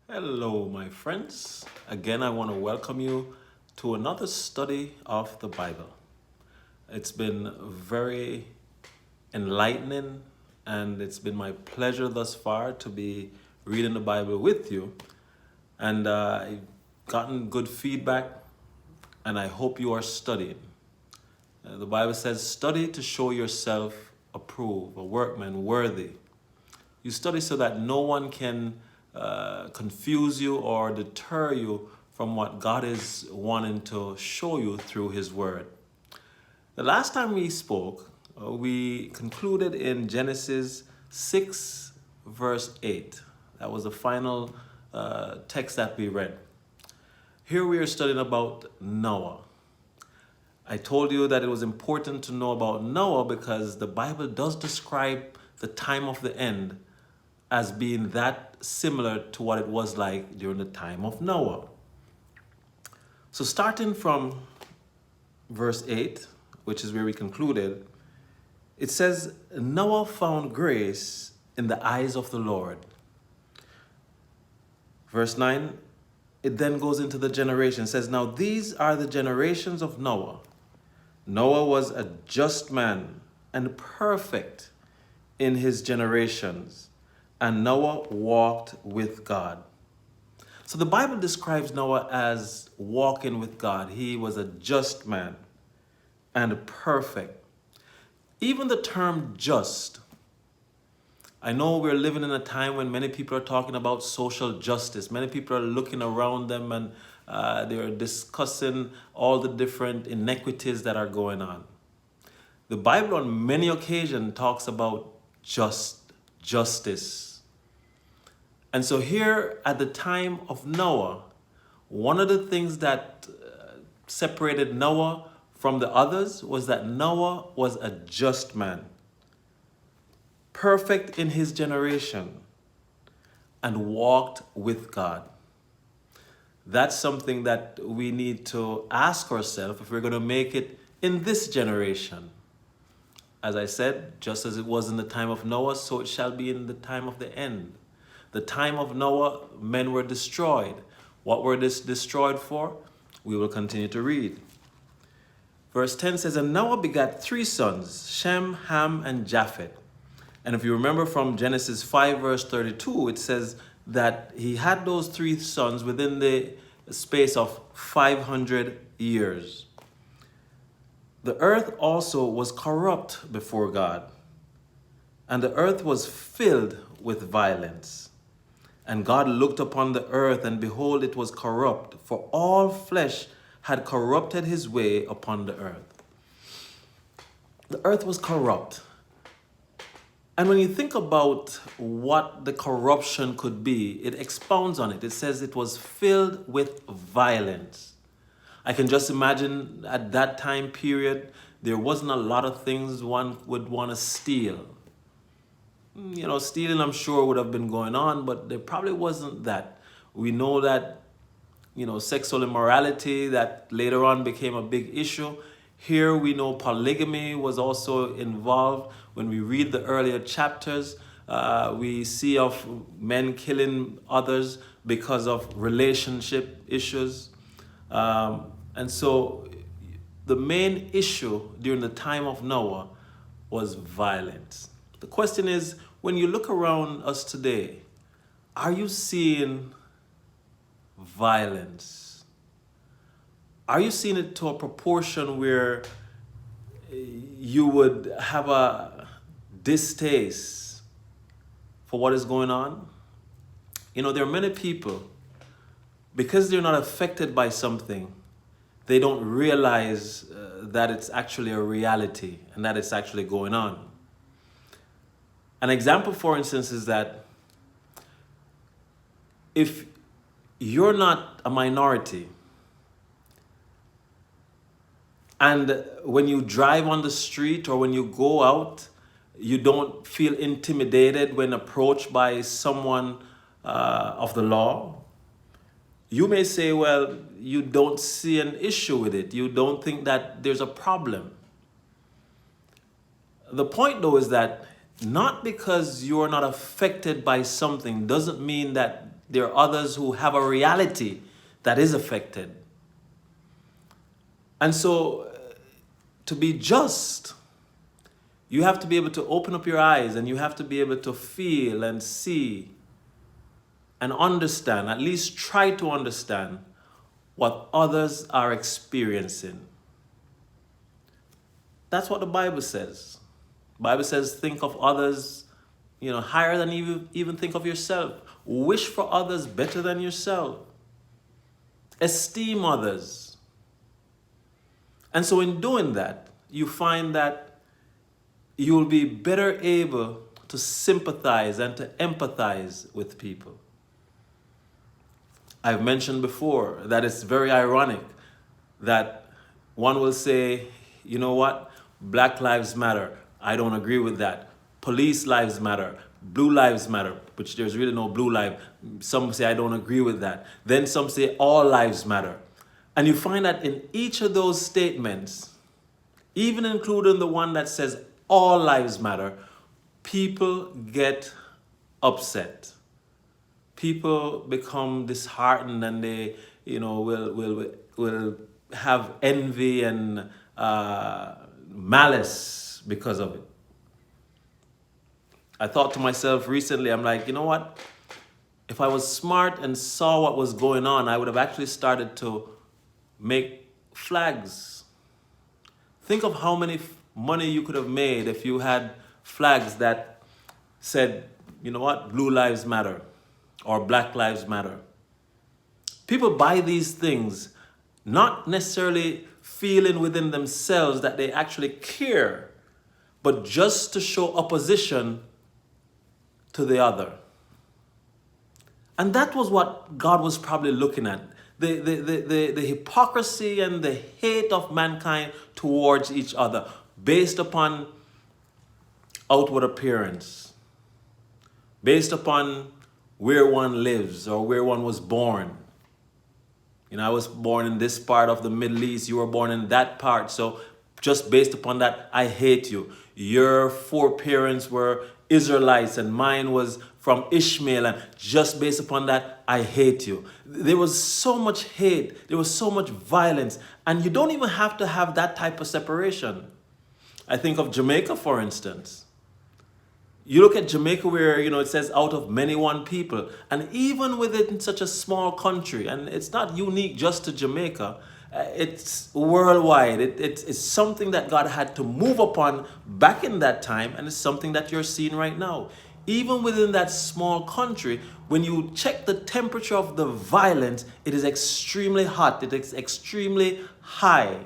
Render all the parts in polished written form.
Hello, my friends. Again, I want to welcome you to another study of the Bible. It's been very enlightening, and it's been my pleasure thus far to be reading the Bible with you. And I've gotten good feedback, and I hope you are studying. The Bible says, study to show yourself approved, a workman worthy. You study so that no one can confuse you or deter you from what God is wanting to show you through His Word. The last time we spoke, we concluded in Genesis 6, verse 8. That was the final text that we read. Here we are studying about Noah. I told you that it was important to know about Noah because the Bible does describe the time of the end as being that similar to what it was like during the time of Noah. So starting from verse 8, which is where we concluded, it says, Noah found grace in the eyes of the Lord. Verse 9, it then goes into the generation. It says, now these are the generations of Noah. Noah was a just man and perfect in his generations, and Noah walked with God. So the Bible describes Noah as walking with God. He was a just man and perfect. Even the term just, I know we're living in a time when many people are talking about social justice. Many people are looking around them and they're discussing all the different inequities that are going on. The Bible on many occasions talks about justice. And so here at the time of Noah, one of the things that separated Noah from the others was that Noah was a just man, perfect in his generation, and walked with God. That's something that we need to ask ourselves if we're going to make it in this generation. As I said, just as it was in the time of Noah, so it shall be in the time of the end. The time of Noah, men were destroyed. What were they destroyed for? We will continue to read. Verse 10 says, and Noah begat 3 sons, Shem, Ham, and Japheth. And if you remember from Genesis 5, verse 32, it says that he had those 3 sons within the space of 500 years. The earth also was corrupt before God, and the earth was filled with violence. And God looked upon the earth, and behold, it was corrupt, for all flesh had corrupted his way upon the earth. The earth was corrupt. And when you think about what the corruption could be, it expounds on it. It says it was filled with violence. I can just imagine at that time period, there wasn't a lot of things one would want to steal. You know, stealing, I'm sure, would have been going on, but there probably wasn't that. We know that, sexual immorality, that later on became a big issue. Here we know polygamy was also involved. When we read the earlier chapters, we see of men killing others because of relationship issues. And so the main issue during the time of Noah was violence. The question is, when you look around us today, are you seeing violence? Are you seeing it to a proportion where you would have a distaste for what is going on? There are many people, because they're not affected by something, they don't realize that it's actually a reality and that it's actually going on. An example, for instance, is that if you're not a minority, and when you drive on the street or when you go out, you don't feel intimidated when approached by someone of the law, you may say, well, you don't see an issue with it. You don't think that there's a problem. The point, though, is that not because you're not affected by something doesn't mean that There are others who have a reality that is affected. And so, to be just, you have to be able to open up your eyes, and you have to be able to feel and see and understand, at least try to understand, what others are experiencing. That's what the Bible says. The Bible says, think of others, higher than you even think of yourself. Wish for others better than yourself. Esteem others. And so in doing that, you find that you will be better able to sympathize and to empathize with people. I've mentioned before that it's very ironic that one will say, you know what, Black Lives Matter. I don't agree with that. Police lives matter. Blue lives matter, which there's really no blue life. Some say I don't agree with that. Then some say all lives matter. And you find that in each of those statements, even including the one that says all lives matter, people get upset. People become disheartened, and they, will have envy and malice because of it. I thought to myself recently, I'm like, you know what? If I was smart and saw what was going on, I would have actually started to make flags. Think of how many money you could have made if you had flags that said, you know what, Blue Lives Matter or Black Lives Matter. People buy these things not necessarily feeling within themselves that they actually care, but just to show opposition to the other. And that was what God was probably looking at. The hypocrisy and the hate of mankind towards each other based upon outward appearance, based upon where one lives or where one was born. I was born in this part of the Middle East, you were born in that part, so just based upon that, I hate you. Your foreparents were Israelites and mine was from Ishmael, and just based upon that, I hate you. There was so much hate, there was so much violence, and you don't even have to have that type of separation. I think of Jamaica, for instance. You look at Jamaica where, it says out of many one people, and even within such a small country, and it's not unique just to Jamaica, it's worldwide. It's something that God had to move upon back in that time, and it's something that you're seeing right now. Even within that small country, when you check the temperature of the violence, it is extremely hot, it is extremely high,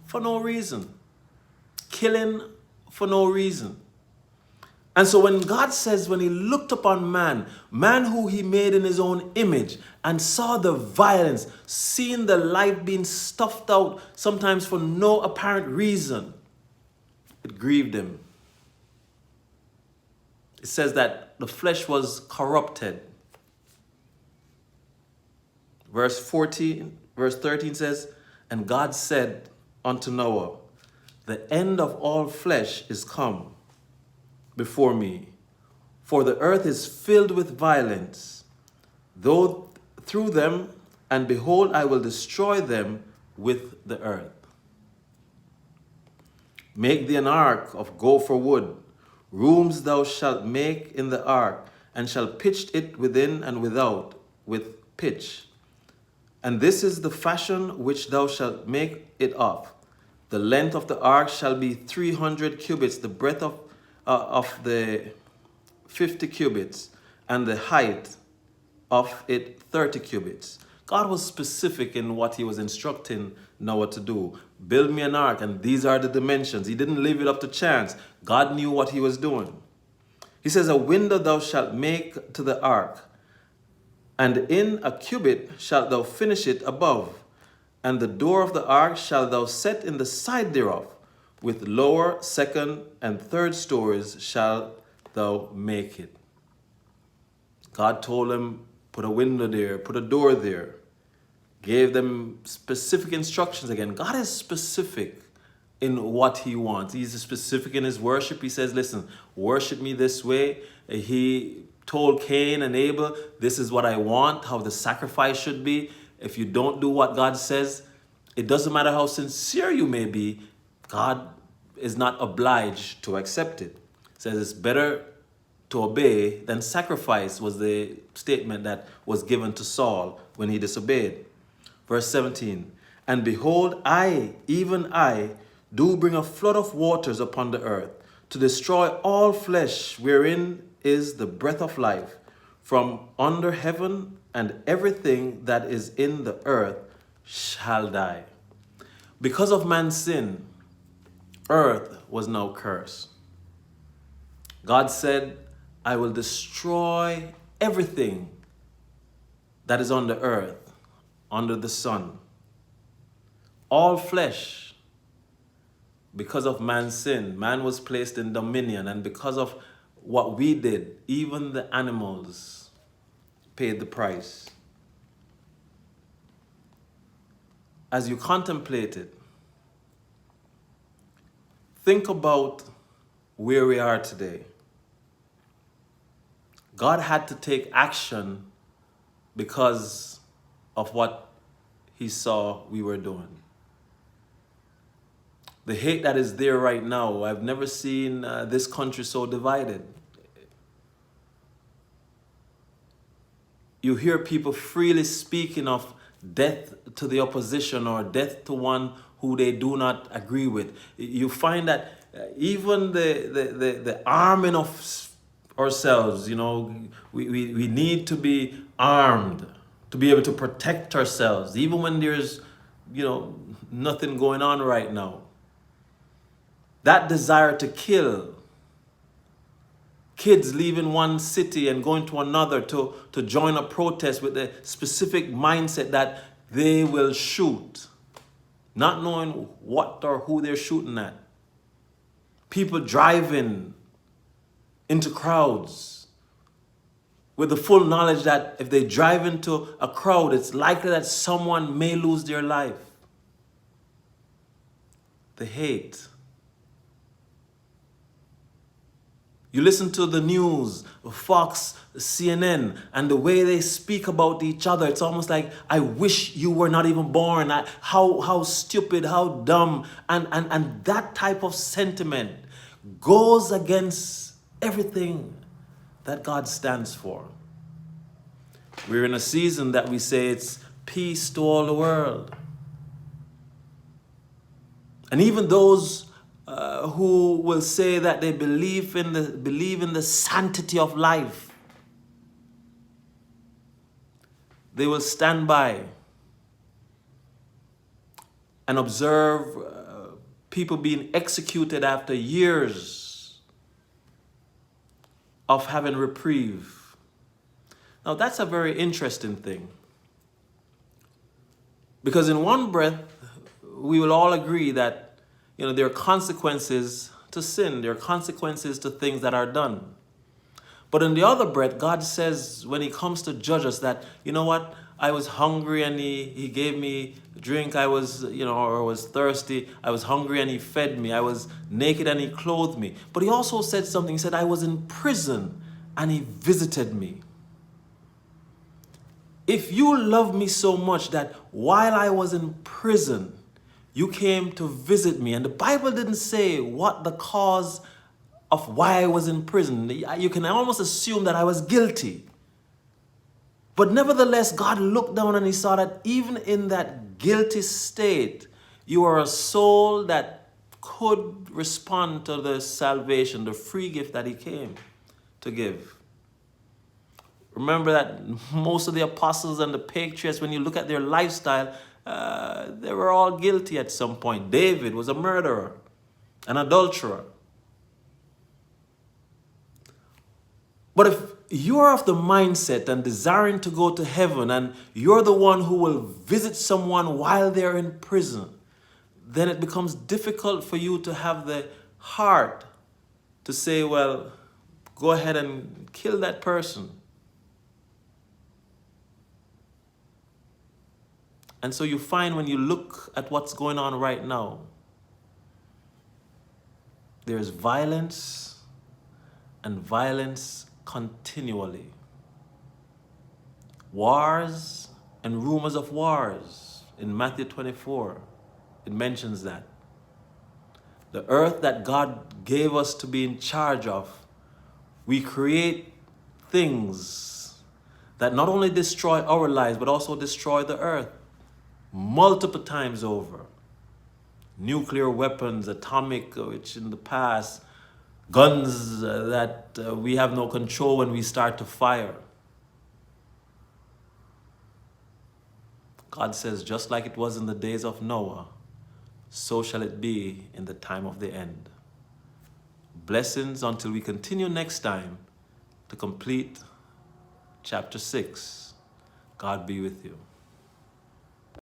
for no reason. Killing for no reason. And so when God says, when he looked upon man who he made in his own image, and saw the violence, seeing the life being stuffed out, sometimes for no apparent reason, it grieved him. It says that the flesh was corrupted. Verse 13 says, and God said unto Noah, the end of all flesh is come before me, for the earth is filled with violence, though through them, and behold, I will destroy them with the earth. Make thee an ark of gopher wood. Rooms thou shalt make in the ark, and shalt pitch it within and without with pitch. And this is the fashion which thou shalt make it of. The length of the ark shall be 300 cubits, the breadth of the 50 cubits, and the height of it 30 cubits. God was specific in what he was instructing Noah to do. Build me an ark, and these are the dimensions. He didn't leave it up to chance. God knew what he was doing. He says, a window thou shalt make to the ark, and in a cubit shalt thou finish it above. And the door of the ark shalt thou set in the side thereof. With lower, second, and third stories shalt thou make it. God told him, put a window there, put a door there. Gave them specific instructions again. God is specific in what he wants. He's specific in his worship. He says, listen, worship me this way. He told Cain and Abel, this is what I want, how the sacrifice should be. If you don't do what God says, it doesn't matter how sincere you may be, God is not obliged to accept it. It says it's better to obey than sacrifice, was the statement that was given to Saul when he disobeyed. Verse 17, and behold, I, even I, do bring a flood of waters upon the earth, to destroy all flesh wherein is the breath of life, from under heaven, and everything that is in the earth shall die. Because of man's sin, earth was now cursed. God said, I will destroy everything that is on the earth, under the sun. All flesh, because of man's sin, man was placed in dominion, and because of what we did, even the animals paid the price. As you contemplate it, think about where we are today. God had to take action because of what he saw we were doing. The hate that is there right now, I've never seen this country so divided. You hear people freely speaking of death to the opposition or death to one who they do not agree with. You find that even the arming of ourselves, you know, we need to be armed to be able to protect ourselves, even when there's, you know, nothing going on right now. That desire to kill, kids leaving one city and going to another to join a protest with the specific mindset that they will shoot, not knowing what or who they're shooting at. People driving into crowds with the full knowledge that if they drive into a crowd, it's likely that someone may lose their life. The hate. You listen to the news, Fox, CNN, and the way they speak about each other, it's almost like, I wish you were not even born. How stupid, how dumb. And that type of sentiment goes against everything that God stands for. We're in a season that we say it's peace to all the world. And even those who will say that they believe in the sanctity of life, they will stand by and observe people being executed after years of having reprieve. Now that's a very interesting thing, because in one breath we will all agree that, you know, there are consequences to sin. There are consequences to things that are done. But in the other breath, God says when he comes to judge us that, you know what, I was hungry and he gave me drink. I was, you know, or was thirsty. I was hungry and he fed me. I was naked and he clothed me. But he also said something. He said, I was in prison and he visited me. If you love me so much that while I was in prison, you came to visit me, and the Bible didn't say what the cause of why I was in prison. You can almost assume that I was guilty. But nevertheless, God looked down and he saw that even in that guilty state, you are a soul that could respond to the salvation, the free gift that he came to give. Remember that most of the apostles and the patriots, when you look at their lifestyle, they were all guilty at some point. David was a murderer, an adulterer. But if you're of the mindset and desiring to go to heaven, and you're the one who will visit someone while they're in prison, then it becomes difficult for you to have the heart to say, well, go ahead and kill that person. And so you find when you look at what's going on right now, there's violence and violence continually. Wars and rumors of wars. In Matthew 24, it mentions that. The earth that God gave us to be in charge of, we create things that not only destroy our lives, but also destroy the earth multiple times over. Nuclear weapons, atomic, which in the past, guns that we have no control when we start to fire. God says, just like it was in the days of Noah, so shall it be in the time of the end. Blessings until we continue next time to complete chapter 6. God be with you.